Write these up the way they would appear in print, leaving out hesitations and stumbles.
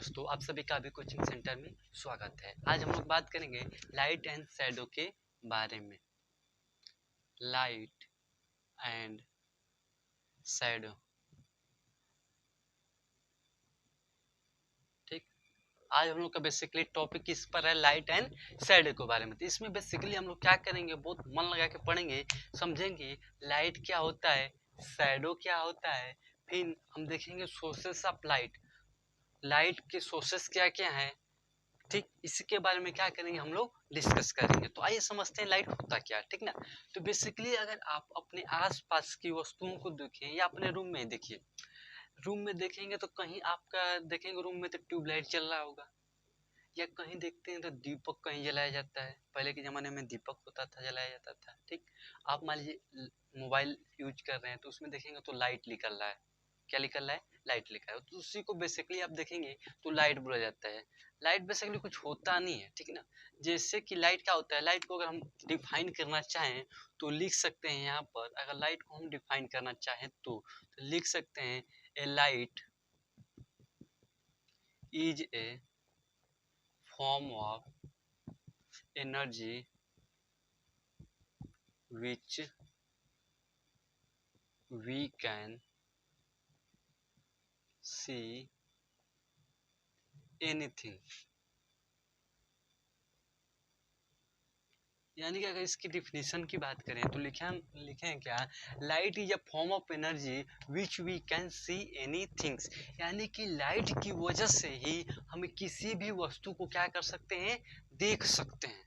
दोस्तों, आप सभी का भी कोचिंग सेंटर में स्वागत है। आज हम लोग बात करेंगे लाइट एंड शैडो के बारे में। लाइट एंड शैडो, ठीक। आज हम लोग का बेसिकली टॉपिक किस पर है? लाइट एंड शैडो के बारे में। तो इसमें बेसिकली हम लोग क्या करेंगे, बहुत मन लगा के पढ़ेंगे, समझेंगे लाइट क्या होता है, शैडो क्या होता है। फिर हम देखेंगे सोर्सेस ऑफ लाइट, लाइट के सोर्सेस क्या क्या हैं, ठीक। इसके बारे में क्या करेंगे, हम लोग डिस्कस करेंगे। तो आइए समझते हैं लाइट होता क्या है, ठीक ना। तो बेसिकली अगर आप अपने आसपास की वस्तुओं को देखें या अपने रूम में देखिए, रूम में देखेंगे तो कहीं आपका देखेंगे रूम में तो ट्यूबलाइट चल रहा होगा, या कहीं देखते हैं तो दीपक कहीं जलाया जाता है। पहले के जमाने में दीपक होता था, जलाया जाता था, ठीक। आप मान लीजिए मोबाइल यूज कर रहे हैं तो उसमें देखेंगे तो लाइट निकल रहा है। क्या निकल रहा है? लाइट लिखा है। तो उसी को बेसिकली आप देखेंगे तो लाइट बोला जाता है। लाइट बेसिकली कुछ होता नहीं है, ठीक ना। जैसे कि लाइट क्या होता है, लाइट को अगर हम डिफाइन करना चाहें तो लिख सकते हैं यहाँ पर। अगर लाइट को हम डिफाइन करना चाहें तो लिख सकते हैं a light is a form of energy which we can see anything। यानी कि अगर इसकी डिफिनेशन की बात करें तो लिखें क्या, light is a form of energy which we can see any things. यानी कि लाइट की वजह से ही हम किसी भी वस्तु को क्या कर सकते हैं, देख सकते हैं।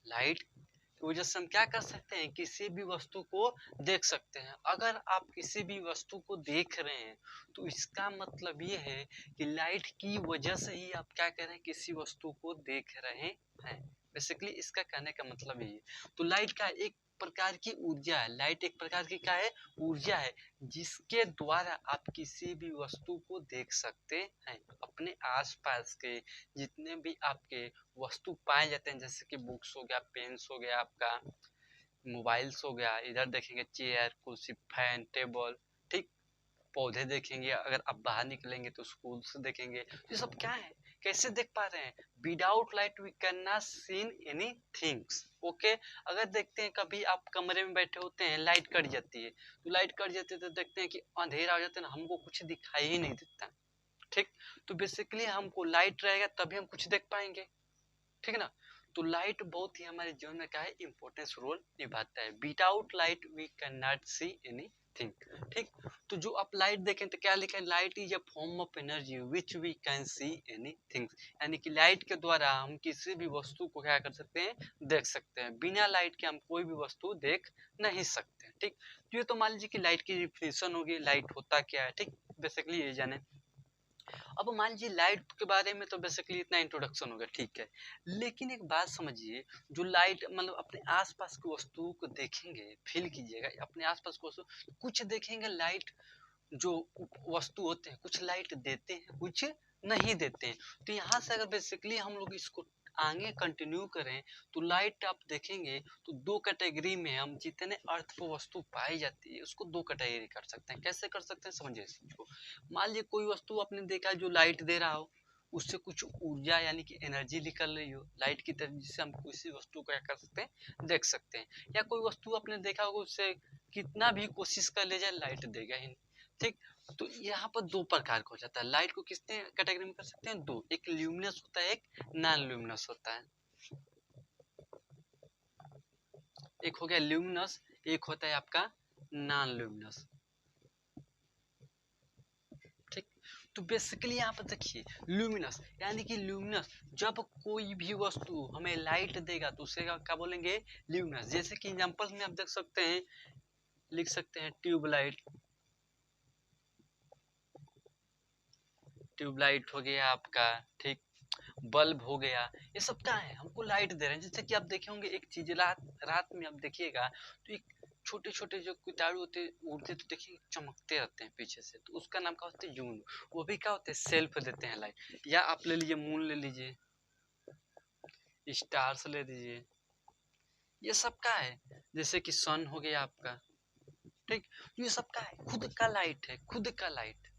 लाइट की वजह से हम क्या कर सकते हैं, किसी भी वस्तु को देख सकते हैं। अगर आप किसी भी वस्तु को देख रहे हैं तो इसका मतलब ये है कि लाइट की वजह से ही आप क्या कर रहे हैं, किसी वस्तु को देख रहे हैं। बेसिकली इसका कहने का मतलब ये है। तो लाइट का एक प्रकार की ऊर्जा है, लाइट एक प्रकार की क्या है, ऊर्जा है, जिसके द्वारा आप किसी भी वस्तु को देख सकते हैं। अपने आसपास के जितने भी आपके वस्तु पाए जाते हैं, जैसे कि बुक्स हो गया, पेन्स हो गया, आपका मोबाइल्स हो गया, इधर देखेंगे चेयर, कुर्सी, फैन, टेबल, ठीक। पौधे देखेंगे, अगर आप बाहर निकलेंगे तो स्कूल से देखेंगे। ये सब क्या है, कैसे देख पा रहे हैं? Without light we can not seen any things. Okay, अगर देखते हैं कभी आप कमरे में बैठे होते हैं, लाइट कट जाती है, तो लाइट कट जाती है तो देखते हैं कि अंधेरा हो जाता है ना, हमको कुछ दिखाई ही नहीं देता, ठीक। तो बेसिकली हमको लाइट रहेगा तभी हम कुछ देख पाएंगे, ठीक ना। तो लाइट बहुत ही हमारे जीवन में क्या है, इंपॉर्टेंस रोल निभाता है। Without light we can not see any thing, ठीक। तो जो आप लाइट देखें तो क्या लिखा है, light is a form of energy which we can see any thing. यानी कि लाइट के द्वारा हम किसी भी वस्तु को क्या कर सकते हैं, देख सकते हैं। बिना लाइट के हम कोई भी वस्तु देख नहीं सकते, ठीक। तो ये तो मान लीजिए कि लाइट की डिफिनेशन होगी, लाइट होता क्या है, ठीक। बेसिकली ये जाने। अब मान लीजिए लाइट के बारे में तो बेसिकली इतना इंट्रोडक्शन हो गया, ठीक है। लेकिन एक बात समझिए, जो लाइट मतलब अपने आसपास की वस्तुओं को देखेंगे, फील कीजिएगा अपने आसपास की वस्तु, कुछ देखेंगे लाइट जो वस्तु होते हैं, कुछ लाइट देते हैं, कुछ नहीं देते हैं। तो यहाँ से अगर बेसिकली हम लोग इसको आगे कंटिन्यू करें तो लाइट आप देखेंगे तो दो कैटेगरी में हम जितने अर्थ पर वस्तु पाई जाती है उसको दो कैटेगरी कर सकते हैं। कैसे कर सकते हैं, समझिए इस चीज को। मान लीजिए कोई वस्तु आपने देखा जो लाइट दे रहा हो, उससे कुछ ऊर्जा यानी कि एनर्जी निकल रही हो लाइट की तरह, जिससे हम किसी वस्तु को क्या कर सकते हैं, देख सकते हैं। या कोई वस्तु आपने देखा होगा उससे कितना भी कोशिश कर ले जाए लाइट देगा ही नहीं, ठीक। तो यहाँ पर दो प्रकार का हो जाता है। लाइट को किसने कैटेगरी में कर सकते हैं, दो, एक ल्यूमिनस होता है, एक नॉन ल्यूमिनस होता है। एक हो गया ल्यूमिनस, एक होता है आपका नॉन ल्यूमिनस, ठीक। तो बेसिकली यहाँ पर देखिए ल्यूमिनस, यानी कि ल्यूमिनस जब कोई भी वस्तु हमें लाइट देगा तो उसे क्या बोलेंगे, ल्यूमिनस। जैसे कि एग्जांपल्स में आप देख सकते हैं, लिख सकते हैं ट्यूबलाइट, ट्यूबलाइट हो गया आपका, ठीक। बल्ब हो गया, ये सब क्या है, हमको लाइट दे रहे हैं। जैसे कि आप देखे होंगे एक चीज, रात रात में आप देखिएगा तो एक छोटे छोटे जो कीटाणु होते उड़ते तो देखिए चमकते रहते हैं पीछे से, तो उसका नाम क्या होता है, जून। वो भी क्या होते हैं, सेल्फ देते हैं लाइट। या आप ले लीजिए मून, ले लीजिए स्टार्स, ले लीजिए, ये सब का है। जैसे कि सन हो गया आपका, ठीक। ये सब का है, खुद का लाइट है, खुद का लाइट,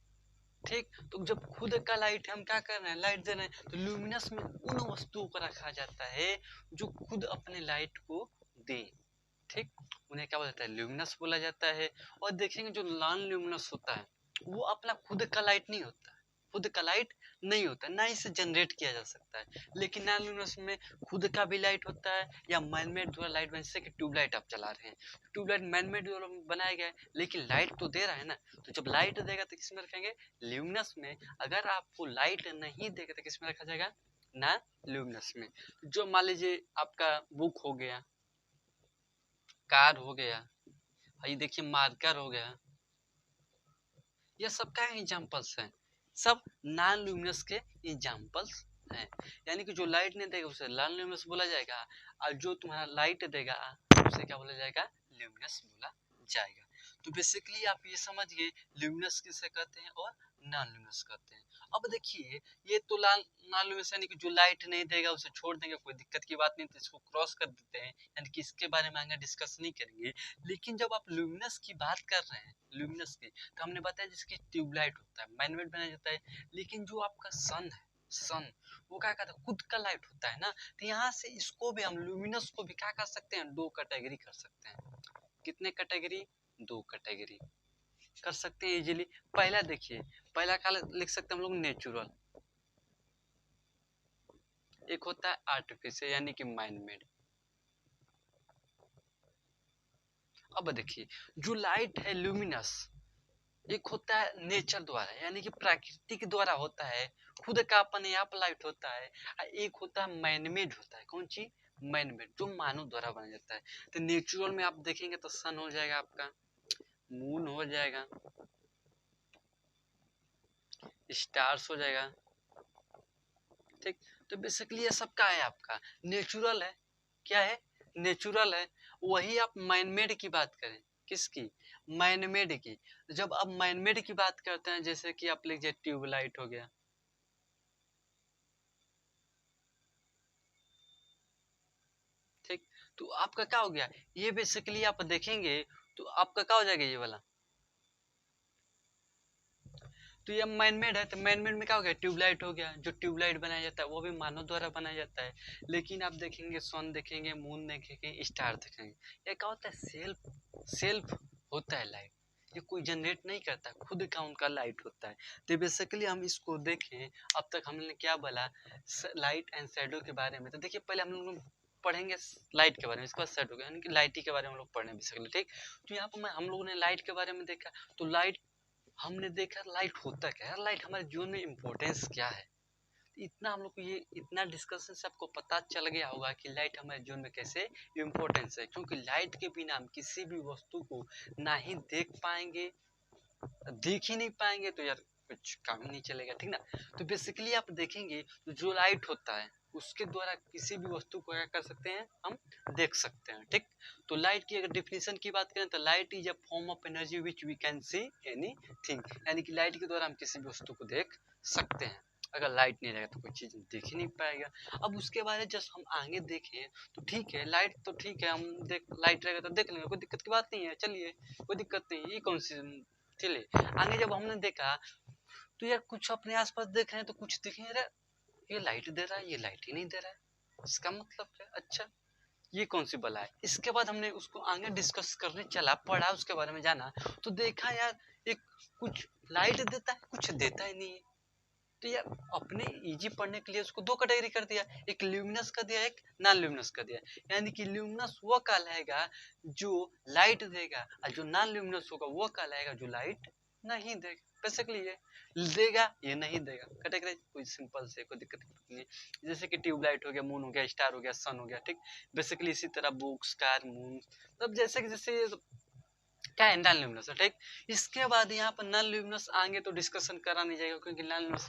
ठीक। तो जब खुद का लाइट हम क्या कर रहे हैं, लाइट दे रहे हैं, तो ल्यूमिनस में उन वस्तुओं को रखा जाता है जो खुद अपने लाइट को दे। ठीक, उन्हें क्या बोला जाता है, ल्यूमिनस बोला जाता है। और देखेंगे जो नॉन ल्यूमिनस होता है वो अपना खुद का लाइट नहीं होता, खुद का लाइट नहीं होता, ना इसे जनरेट किया जा सकता है। लेकिन नॉन ल्यूमिनस में खुद का भी लाइट होता है या मैनमेड द्वारा लाइट बन, जैसे कि ट्यूबलाइट आप चला रहे हैं, ट्यूबलाइट मैनमेड द्वारा बनाया गया है, लेकिन लाइट तो दे रहा है ना। तो जब लाइट देगा तो किसमें रखेंगे, ल्यूमिनस में। अगर आपको लाइट नहीं देगा तो किसमें रखा जाएगा, ना ल्यूमिनस में। जो मान लीजिए आपका बुक हो गया, कार हो गया, ये देखिए मार्कर हो गया, ये सबका एग्जाम्पल्स हैं, सब नॉन ल्यूमिनस के एग्जाम्पल्स हैं। यानी कि जो लाइट नहीं देगा उसे नॉन ल्यूमिनस बोला जाएगा, और जो तुम्हारा लाइट देगा उसे क्या बोला जाएगा, ल्यूमिनस बोला जाएगा। तो बेसिकली आप ये समझिए ल्यूमिनस किसे कहते हैं और नॉन ल्यूमिनस कहते हैं। अब देखिए ये तो नॉन ल्यूमिनस यानी कि जो लाइट नहीं देगा उसे छोड़ देंगे, कोई दिक्कत की बात नहीं, तो इसको क्रॉस कर देते हैं, यानी कि इसके बारे में आगे डिस्कस नहीं करेंगे। लेकिन जब आप ल्यूमिनस की बात कर रहे हैं, ल्यूमिनस की, तो हमने बताया जिसकी ट्यूबलाइट होता है, मैनमेड बनाया जाता है। लेकिन जो आपका सन है, सन वो क्या कहता है, खुद का लाइट होता है ना। तो यहाँ से इसको भी हम ल्यूमिनस को भी क्या कर सकते हैं, दो कैटेगरी कर सकते हैं। कितने कैटेगरी, दो कैटेगरी कर सकते हैं इजीली। पहला देखिए, पहला क्या लिख सकते हैं हम लोग, नेचुरल। एक होता है आर्टिफिशियल यानी कि मैनमेड। अब देखिए जो लाइट है ल्यूमिनस, एक होता है नेचर द्वारा यानी कि प्राकृतिक द्वारा होता है, खुद का अपने आप लाइट होता है। एक होता है मैनमेड होता है, कौन चीज, मैनमेड, जो मानव द्वारा बनाया जाता है। तो नेचुरल में आप देखेंगे तो सन हो जाएगा आपका, मून हो जाएगा, स्टार्स हो जाएगा। ठीक, तो बेसिकली ये सब का है आपका नेचुरल है। क्या है, नेचुरल है। वही आप मैनमेड की बात करें, किसकी, मैनमेड की। जब आप मैनमेड की बात करते हैं, जैसे कि आप लीजिए ट्यूबलाइट हो गया, ठीक, तो आपका क्या हो गया, ये बेसिकली आप देखेंगे तो आपका क्या हो जाएगा, ये वाला। तो ये मैनमेड है, तो मैनमेड में क्या हो गया, ट्यूबलाइट हो गया। जो ट्यूबलाइट बनाया जाता है वो भी मानव द्वारा बनाया जाता है। लेकिन आप देखेंगे सन देखेंगे, मून देखेंगे, स्टार देखेंगे, ये क्या होता है, सेल्फ सेल्फ होता है लाइट, ये कोई जनरेट नहीं करता, खुद का उनका लाइट होता है। तो बेसिकली हम इसको देखें, अब तक हमने क्या बोला, लाइट एंड शैडो के बारे में। तो देखिए पहले हम लोग पढ़ेंगे लाइट के बारे में, इसके बाद शैडो के, यानी कि लाइट के बारे में हम लोग पढ़ने बेसिकली। ठीक, तो यहाँ पर हम लोगों ने लाइट के बारे में देखा। तो लाइट हमने देखा लाइट होता क्या है, लाइट हमारे जीवन में इम्पोर्टेंस क्या है। इतना हम लोग को ये इतना डिस्कशन से आपको पता चल गया होगा कि लाइट हमारे जीवन में कैसे इम्पोर्टेंस है। क्योंकि लाइट के बिना हम किसी भी वस्तु को ना ही देख पाएंगे, देख ही नहीं पाएंगे तो यार कुछ काम ही नहीं चलेगा, ठीक ना। तो बेसिकली आप देखेंगे तो जो लाइट होता है उसके द्वारा किसी भी वस्तु को क्या कर सकते हैं, हम देख सकते हैं। ठीक, तो लाइट की अगर डिफिनेशन की बात करें तो light is a form of energy which we can see anything, यानी कि लाइट के द्वारा हम किसी भी वस्तु को देख सकते हैं। अगर लाइट नहीं रहेगा तो कोई चीज देख ही नहीं पाएगा। अब उसके बाद जब हम आगे देखें तो ठीक है, लाइट तो ठीक है, हम देख लाइट रहेगा तो देख लेंगे, कोई दिक्कत की बात नहीं है, चलिए कोई दिक्कत नहीं, ये कौन सी। चलिए आगे जब हमने देखा तो यार कुछ अपने आसपास देख रहे हैं तो कुछ दिख नहीं रहा, ये लाइट दे रहा है, ये लाइट ही नहीं दे रहा है, इसका मतलब क्या, अच्छा ये कौन सी बला है। इसके बाद हमने उसको आगे डिस्कस करने चला, पढ़ा, उसके बारे में जाना, तो देखा यार एक कुछ लाइट देता है, कुछ देता ही नहीं है। तो यार अपने इजी पढ़ने के लिए उसको दो कैटेगरी कर दिया, एक ल्यूमिनस कर दिया, एक नॉन ल्यूमिनस कर दिया। यानी कि ल्यूमिनस वो कहलाएगा जो लाइट देगा, और जो नॉन ल्यूमिनस होगा वो कहलाएगा जो लाइट नहीं देगा। बेसिकली ये देगा ये नहीं देगा कैटेगरी, कोई सिंपल से कोई दिक्कत नहीं है। जैसे कि ट्यूबलाइट हो गया, मून हो गया, स्टार हो गया, सन हो गया। ठीक, बेसिकली इसी तरह बुक्स, कार, मून, मतलब जैसे कि जैसे क्या है, नॉन ल्यूमिनस है। ठीक, इसके बाद यहाँ पर नॉन ल्यूमिनस आएंगे तो डिस्कशन करा नहीं जाएगा, क्योंकि नॉन ल्यूमिनस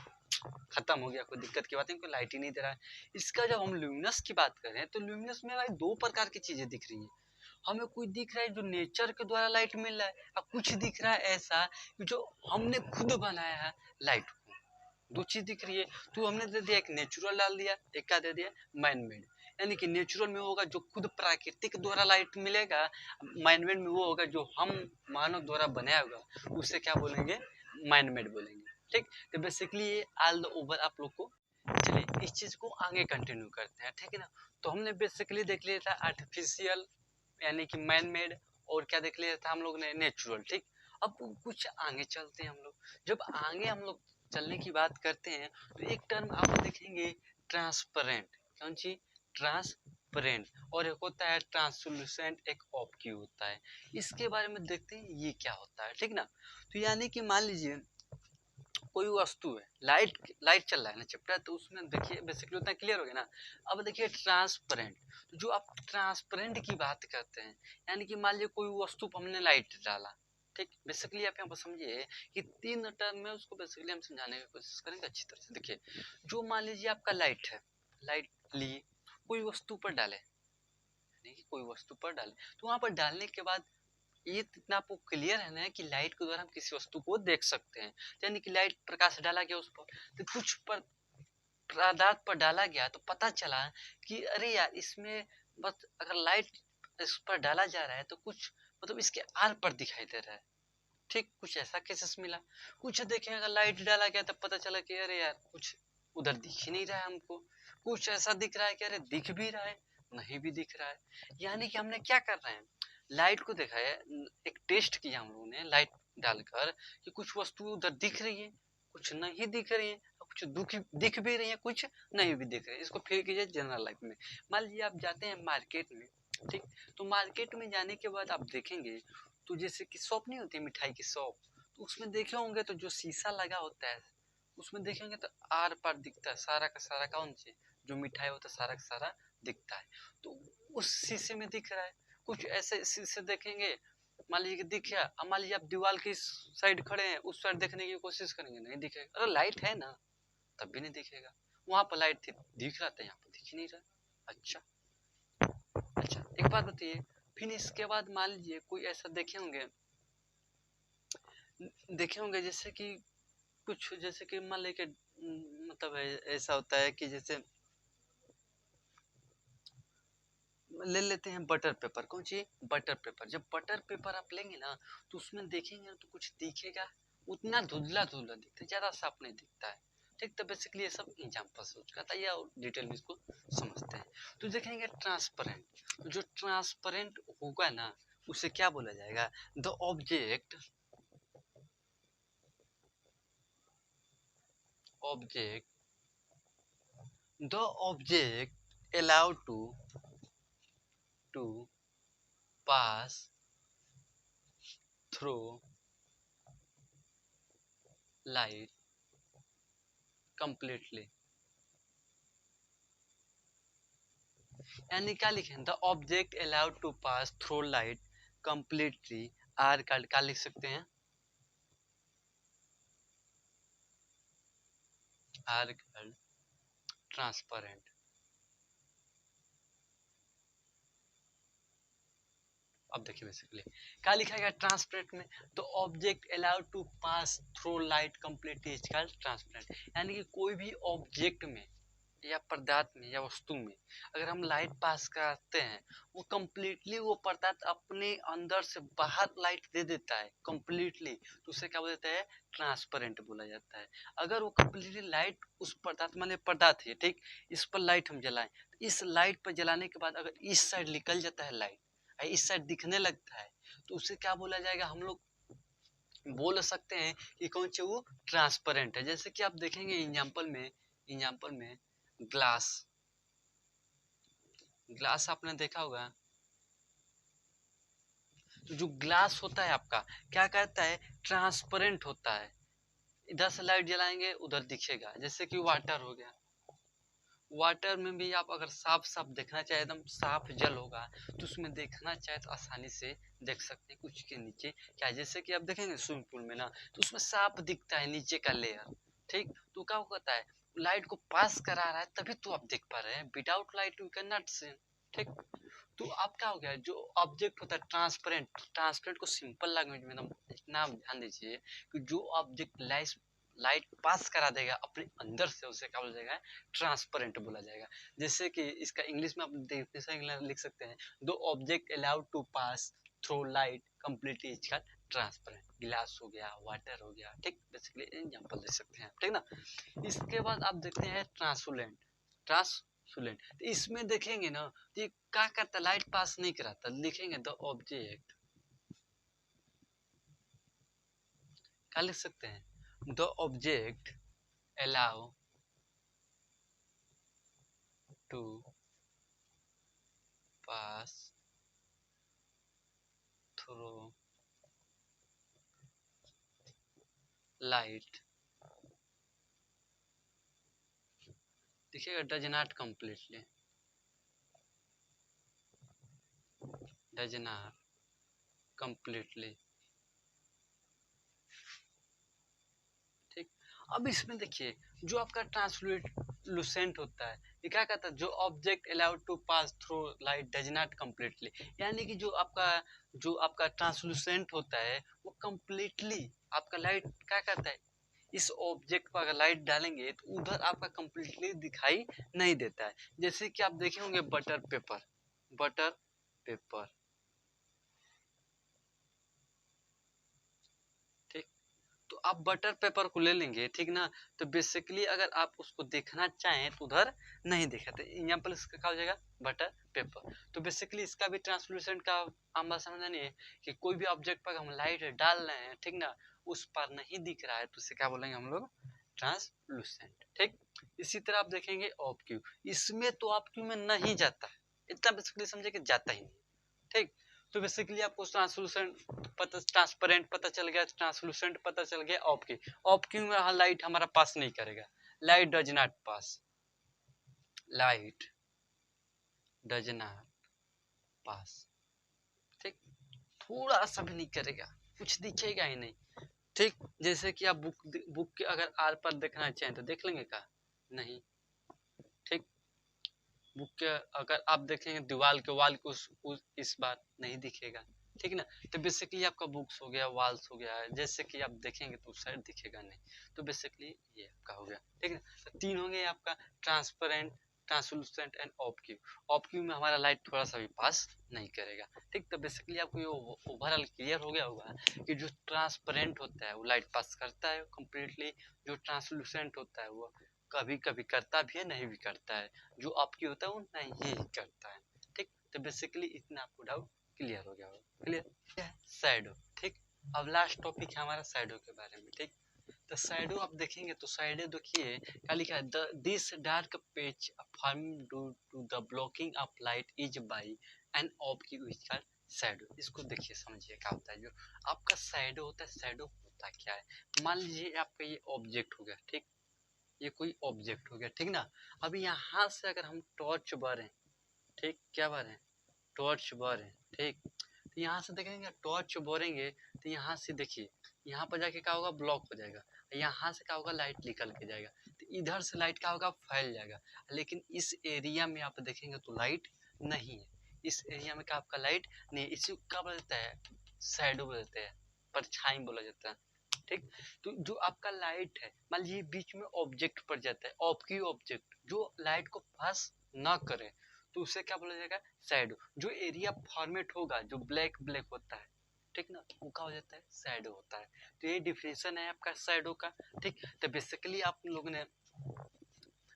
खत्म हो गया, कोई दिक्कत की बात नहीं, कोई लाइट ही नहीं दे रहा है। इसका जब हम ल्यूमिनस की बात करें तो ल्यूमिनस में भाई दो प्रकार की चीजें दिख रही है। हमें कोई दिख रहा है जो नेचर के द्वारा लाइट मिल रहा है, और कुछ दिख रहा है ऐसा जो हमने खुद बनाया है लाइट को। दो चीज दिख रही है। तो हमने दे दिया, एक नेचुरल डाल दिया, एक क्या दे दिया, मैनमेड। यानी कि नेचुरल में होगा जो खुद प्राकृतिक द्वारा लाइट मिलेगा, मैनमेड में वो होगा जो हम मानव द्वारा बनाया होगा, उसे क्या बोलेंगे, मैनमेड बोलेंगे। ठीक। तो बेसिकली ये ऑल द ओवर आप लोग को। चलिए इस चीज को आगे कंटिन्यू करते हैं, ठीक है ना। तो हमने बेसिकली देख लिया था आर्टिफिशियल यानी कि मैन मेड, और क्या देख लिया था हम लोग ने, नेचुरल, ठीक। अब कुछ आगे चलते हैं हम लोग। जब आगे हम लोग चलने की बात करते हैं तो एक टर्म आप देखेंगे ट्रांसपेरेंट, कौन सी, ट्रांसपेरेंट, और एक होता है ट्रांसलूसेंट, एक ऑप्की होता है। इसके बारे में देखते हैं ये क्या होता है, ठीक ना। तो यानी कि मान लीजिए कोई वस्तु है, लाइट लाइट चल रहा है ना चैप्टर, तो उसमें देखिए बेसिकली उतना क्लियर हो गया ना। अब देखिए ट्रांसपेरेंट, तो जो आप ट्रांसपेरेंट की बात करते हैं, यानी कि मान लीजिए कोई वस्तु पर हमने लाइट डाला, ठीक। बेसिकली आप यहाँ पर समझिए कि तीन टर्म में उसको बेसिकली हम समझाने की कोशिश करेंगे अच्छी तरह से। देखिए जो मान लीजिए आपका लाइट है, लाइट लिए कोई वस्तु पर डाले, यानी कि कोई वस्तु पर डाले, तो वहां पर डालने के बाद ये इतना आपको क्लियर है ना कि लाइट के द्वारा हम किसी वस्तु को देख सकते हैं, यानी कि लाइट प्रकाश डाला गया उस पर, तो कुछ पर पदार्थ पर डाला गया तो पता चला कि अरे यार इसमें बस अगर लाइट इस पर डाला जा रहा है तो कुछ मतलब इसके आर पर दिखाई दे रहा है, ठीक। कुछ ऐसा केसेस मिला। कुछ देखें अगर लाइट डाला गया तब पता चला कि अरे यार कुछ उधर दिख ही नहीं रहा है हमको, कुछ ऐसा दिख रहा है कि अरे दिख भी रहा है, नहीं भी दिख रहा है। यानी कि हमने क्या कर रहे हैं, लाइट को देखा है, एक टेस्ट किया हम लोगों ने लाइट डालकर कि कुछ वस्तु उधर दिख रही है, कुछ नहीं दिख रही है, कुछ दिख भी रही है, कुछ नहीं भी दिख रही है। इसको फिर कीजिए जनरल लाइफ में। मान लीजिए आप जाते हैं मार्केट में, ठीक। तो मार्केट में जाने के बाद आप देखेंगे तो जैसे कि शॉप नहीं होती मिठाई की शॉप, तो उसमें देखे होंगे तो जो शीशा लगा होता है उसमें देखेंगे तो आर पार दिखता है, सारा का सारा कौन से जो मिठाई होता है सारा का सारा दिखता है। तो उस शीशे में दिख रहा है। कुछ ऐसे शीशे देखेंगे, मान लीजिए कि दिख गया, अब मान लीजिए आप दीवार की साइड खड़े हैं, उस साइड देखने की कोशिश करेंगे, नहीं दिखेगा, अरे लाइट है ना, तब भी नहीं दिखेगा। वहां पर लाइट थी, दिख रहा था, यहाँ पर दिख ही नहीं रहा। अच्छा, अच्छा एक बात बताइए, फिर इसके बाद मान लीजिए कोई ऐसा देखे होंगे जैसे कि कुछ जैसे कि मान लीजिए मतलब ऐसा होता है कि जैसे ले लेते हैं बटर पेपर, कौन सी, बटर पेपर। जब बटर पेपर आप लेंगे ना तो उसमें देखेंगे तो कुछ दिखेगा, उतना धुंधला धुंधला दिखता है, ज्यादा साफ नहीं दिखता है, ठीक। तो बेसिकली ये सब एग्जांपल्स हो चुका था, या डिटेल में इसको समझते हैं। तो देखेंगे ट्रांसपेरेंट, तो जो ट्रांसपेरेंट होगा ना उसे क्या बोला जाएगा, the object, object the object allowed to pass through light completely, यानी क्या लिखे, the object allowed to pass through light completely, आर का क्या लिख सकते हैं, आर ट्रांसपेरेंट। अब देखिए बेसिकली क्या लिखा गया ट्रांसपेरेंट में, तो object allowed to pass through light completely is called transparent, यानी कि कोई भी ऑब्जेक्ट में या पदार्थ में या वस्तु में अगर हम लाइट पास कराते हैं वो कंप्लीटली वो पदार्थ अपने अंदर से बाहर लाइट दे देता है कंप्लीटली, तो उसे क्या बोलते हैं, ट्रांसपेरेंट बोला जाता है। अगर वो कंप्लीटली लाइट उस पदार्थ माने पदार्थ है, ठीक, इस पर लाइट हम जलाएं, इस लाइट पर जलाने के बाद अगर इस साइड निकल जाता है लाइट, इस साइड दिखने लगता है, तो उसे क्या बोला जाएगा, हम लोग बोल सकते हैं कि कौन सी वो ट्रांसपेरेंट है। जैसे कि आप देखेंगे एग्जाम्पल में ग्लास, ग्लास आपने देखा होगा, तो जो ग्लास होता है आपका क्या कहता है, ट्रांसपेरेंट होता है। इधर से लाइट जलाएंगे उधर दिखेगा, जैसे कि वाटर हो गया, वाटर में भी आप अगर साफ साफ देखना चाहे एकदम साफ जल होगा तो उसमें देखना चाहे तो आसानी से देख सकते हैं कुछ के नीचे क्या है। जैसे कि आप देखेंगे स्विमिंग पूल में ना तो उसमें साफ दिखता है नीचे का लेयर, ठीक। तो क्या होता है, लाइट को पास करा रहा है तभी तो आप देख पा रहे हैं, without light you can not see, ठीक। तो आप क्या हो गया, जो ऑब्जेक्ट होता है ट्रांसपेरेंट, ट्रांसपेरेंट को सिंपल लैंग्वेज में एकदम इतना ध्यान दीजिए कि जो ऑब्जेक्ट लाइट पास करा देगा अपने अंदर से उसे क्या बोला जाएगा, ट्रांसपेरेंट बोला जाएगा। जैसे कि इसका इंग्लिश में आप डेफिनेशन लिख सकते हैं, दो object allowed to pass through light completely इसका ट्रांसपेरेंट, गिलास हो गया, वाटर हो गया, ठीक, बेसिकली एग्जांपल दे सकते हैं, ठीक ना। इसके बाद आप देखते हैं ट्रांसलूसेंट। ट्रांसलूसेंट तो इसमें देखेंगे ना, तो ये क्या करता है, लाइट पास नहीं कराता। लिखेंगे द ऑब्जेक्ट, क्या लिख सकते हैं, the object allow to pass through light, देखिएगा does not completely, does not completely, ठीक। अब इसमें देखिए जो आपका ट्रांसलूसेंट होता है, ये क्या कहता है, जो object allowed to pass through light does not completely, यानी कि जो आपका ट्रांसलूसेंट होता है वो कंप्लीटली आपका लाइट क्या करता है, इस ऑब्जेक्ट पर अगर लाइट डालेंगे तो उधर आपका कंप्लीटली दिखाई नहीं देता है। जैसे कि आप देखे होंगे बटर पेपर, बटर पेपर, ठीक। तो आप बटर पेपर को ले लेंगे, ठीक ना, तो बेसिकली अगर आप उसको देखना चाहें तो उधर नहीं दिखाते। एग्जाम्पल इसका क्या हो जाएगा, बटर पेपर। तो बेसिकली इसका भी ट्रांसलूसेंट का हम बात समझना नहीं है कि कोई भी ऑब्जेक्ट पर हम लाइट डाल रहे हैं, ठीक ना, उस पर नहीं दिख रहा है तो उसे क्या बोलेंगे हम लोग, ट्रांसलूसेंट, ठीक। इसी तरह आप देखेंगे ऑब्क्यू, इसमें तो ऑब्क्यू में नहीं जाता है, इतना बेसिकली समझे कि जाता ही नहीं, ठीक। तो बेसिकली आपको ट्रांसलूसेंट पता, ट्रांसपेरेंट पता चल गया, ट्रांसलूसेंट पता चल गया, ऑब्क्यू, ऑब्क्यू में लाइट हमारा पास नहीं करेगा, light does not pass, light does not pass, ठीक, थोड़ा सा भी नहीं करेगा, कुछ दिखेगा ही नहीं, ठीक। जैसे कि आप बुक के अगर आर पर देखना चाहें तो देख लेंगे का, नहीं, ठीक। बुक के अगर आप देखेंगे दीवार के वाल को इस बार नहीं दिखेगा, ठीक ना। तो बेसिकली आपका बुक्स हो गया, वॉल्स हो गया, जैसे कि आप देखेंगे तो उस साइड दिखेगा नहीं, तो बेसिकली ये आपका हो गया, ठीक है। तो तीन हो गए आपका, ट्रांसपेरेंट, ट्रांसलूसेंट एंड ऑब्क्यू। ऑब्क्यू में हमारा लाइट थोड़ा सा भी पास नहीं करेगा, ठीक। तो बेसिकली आपको ये ओवरऑल क्लियर हो गया होगा कि जो ट्रांसपेरेंट होता है वो लाइट पास करता है कंप्लीटली, जो ट्रांसलूसेंट होता है वो कभी कभी करता भी है, नहीं भी करता है, जो आपकी होता है वो नहीं करता है, ठीक। तो बेसिकली इतना आपको डाउट क्लियर हो गया होगा, क्लियर। शैडो, ठीक। अब लास्ट टॉपिक है हमारा शैडो के बारे में, ठीक। तो शैडो आप देखेंगे तो शैडो देखिए क्या लिखा है, this dark page form due to the blocking of light is by an object which called shadow. इसको देखिए समझिए क्या होता है, जो आपका शैडो होता है, शैडो होता क्या है, मान लीजिए आपका ये ऑब्जेक्ट हो गया, ठीक, ये कोई ऑब्जेक्ट हो गया, ठीक ना। अब यहाँ से अगर हम टॉर्च बारें, ठीक, क्या बारें, टॉर्च बारें, ठीक, तो यहाँ से देखेंगे टॉर्च बोरेंगे तो यहाँ से देखिए यहाँ पर जाके क्या होगा, ब्लॉक हो जाएगा, यहाँ से क्या होगा, लाइट निकल के जाएगा, तो इधर से लाइट क्या होगा, फैल जाएगा। लेकिन इस एरिया में आप देखेंगे तो लाइट नहीं है, इस एरिया में क्या आपका लाइट नहीं है, इसी को क्या बोला जाता है, शैडो बोलते हैं, परछाई बोला जाता है, ठीक। तो जो आपका लाइट है, मान लीजिए बीच में ऑब्जेक्ट पड़ जाता है, ऑब्क्यू ऑब्जेक्ट जो लाइट को पास ना करे तो उसे क्या बोला जाएगा, शैडो। जो एरिया फॉर्मेट होगा जो ब्लैक ब्लैक होता है, ठीक ना, वो क्या हो जाता है, शैडो होता है। तो ये डिफिनेशन है आपका शैडो का, ठीक। तो बेसिकली आप लोगों ने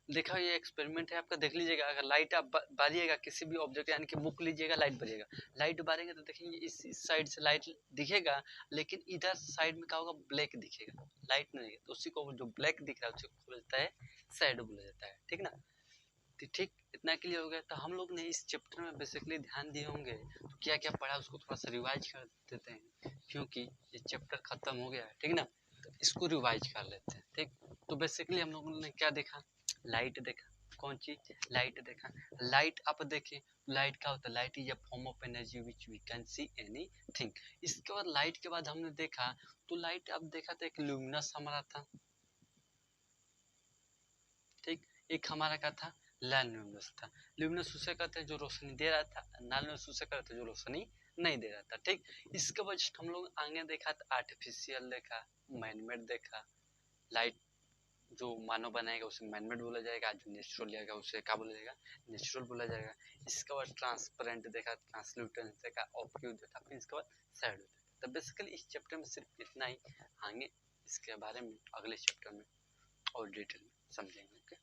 देखा, ये एक्सपेरिमेंट है आपका, देख लीजिएगा, अगर लाइट आप बारिएगा किसी भी ऑब्जेक्ट, यानी कि बुक लीजिएगा, लाइट बारिएगा, लाइट बारेंगे तो देखेंगे इस साइड से लाइट दिखेगा, लेकिन इधर साइड में क्या होगा, ब्लैक दिखेगा, लाइट नहीं दिखेगा, तो उसी को जो ब्लैक दिख रहा है उसे बोलता है शैडो बोला जाता है, ठीक ना। तो ठीक, इतना क्लियर हो गया। तो हम लोग ने इस चैप्टर में बेसिकली ध्यान दिए होंगे, तो क्या क्या पढ़ा उसको थोड़ा सा रिवाइज कर देते हैं, क्योंकि ये चैप्टर खत्म हो गया है, ठीक ना, तो इसको रिवाइज कर लेते हैं, ठीक। तो बेसिकली हम लोगों ने क्या देखा, लाइट देखा, कौन चीज, लाइट देखा। लाइट आप देखें, लाइट क्या होता है, light is a form of energy which we can see anything. इसके बाद लाइट के बाद हमने देखा, तो लाइट आप देखा था एक ल्यूमिनस हमारा था, ठीक, एक हमारा क्या था, नॉन ल्यूमिनस था। ल्यूमिनस उसे कहते हैं जो रोशनी दे रहा था, नॉन ल्यूमिनस उसे कहते हैं जो रोशनी नहीं दे रहा था, ठीक। इसके बाद हम लोग आगे देखा तो आर्टिफिशियल देखा, मैनमेड देखा। लाइट जो मानव बनाएगा उसे मैनमेड बोला जाएगा, जो नेचुरल जाएगा उसे क्या बोला जाएगा, नेचुरल बोला जाएगा। इसके बाद ट्रांसपेरेंट देखा, ट्रांसल्यूटेंट देखा, ऑब्क्यू देखा, फिर इसके बाद शैडो देखा, तो बेसिकली इस चैप्टर में सिर्फ इतना ही, आगे इसके बारे में अगले चैप्टर में और डिटेल में समझेंगे। ओके।